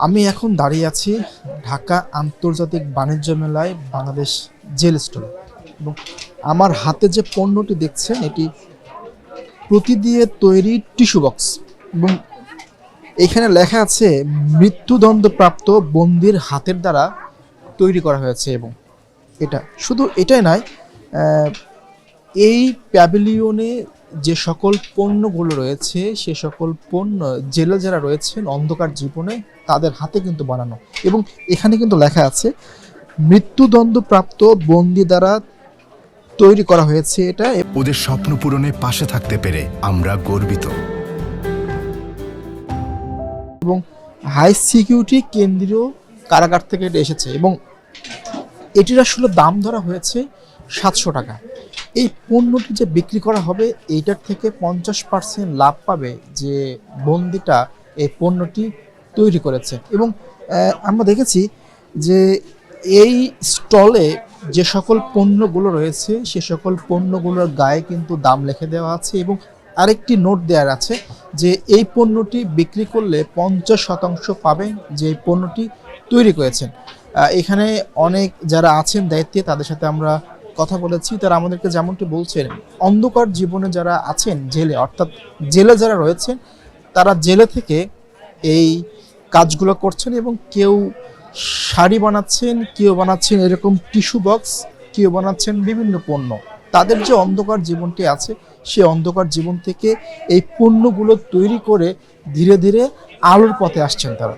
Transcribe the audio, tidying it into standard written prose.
আমি এখন দাঁড়িয়ে আছি ঢাকা আন্তর্জাতিক বাণিজ্য মেলায় বাংলাদেশ জেল স্টোরে এবং আমার হাতে যে পণ্যটি দেখছেন এটি প্রতি দিয়ে তৈরি টিস্যু বক্স এবং এখানে লেখা আছে মৃত্যুদণ্ডপ্রাপ্ত বন্দির হাতের দ্বারা তৈরি করা হয়েছে। এবং এটা শুধু এটাই নয়, আহ, এই প্যাভিলিয়নে যে সকল পণ্যগুলো রয়েছে সে সকল পণ্য জেলে যারা রয়েছেন অন্ধকার জীবনে তাদের হাতে কিন্তু বানানো। এবং এখানে কিন্তু লেখা আছে মৃত্যুদণ্ডপ্রাপ্ত বন্দি দ্বারা তৈরি করা হয়েছে এটা। ওদের স্বপ্ন পূরণে পাশে থাকতে পেরে আমরা গর্বিত। এবং হাই সিকিউরিটি কেন্দ্রীয় কারাগার থেকে এটা এসেছে এবং এটির আসলে দাম ধরা হয়েছে 700 টাকা। এই পণ্যটি যে বিক্রি করা হবে এইটার থেকে 50% লাভ পাবে যে বন্দিটা এই পণ্যটি তৈরি করেছে। এবং আমরা দেখেছি যে এই স্টলে যে সকল পণ্যগুলো রয়েছে সে সকল পণ্যগুলোর গায়ে কিন্তু দাম লিখে দেওয়া আছে এবং আরেকটি নোট দেওয়ার আছে যে এই পণ্যটি বিক্রি করলে 50% পাবেন যে এই পণ্যটি তৈরি করেছেন। এখানে অনেক যারা আছেন দায়িত্বে তাদের সাথে আমরা কথা বলেছি, তারা আমাদেরকে যেমনটি বলছেন অন্ধকার জীবনে যারা আছেন জেলে, অর্থাৎ জেলে যারা রয়েছেন তারা জেলে থেকে এই কাজগুলো করছেন এবং কেউ শাড়ি বানাচ্ছেন, কেউ বানাচ্ছেন এরকম টিস্যু বক্স, কেউ বানাচ্ছেন বিভিন্ন পণ্য। তাদের যে অন্ধকার জীবনটি আছে সেই অন্ধকার জীবন থেকে এই পণ্যগুলো তৈরি করে ধীরে ধীরে আলোর পথে আসছেন তারা।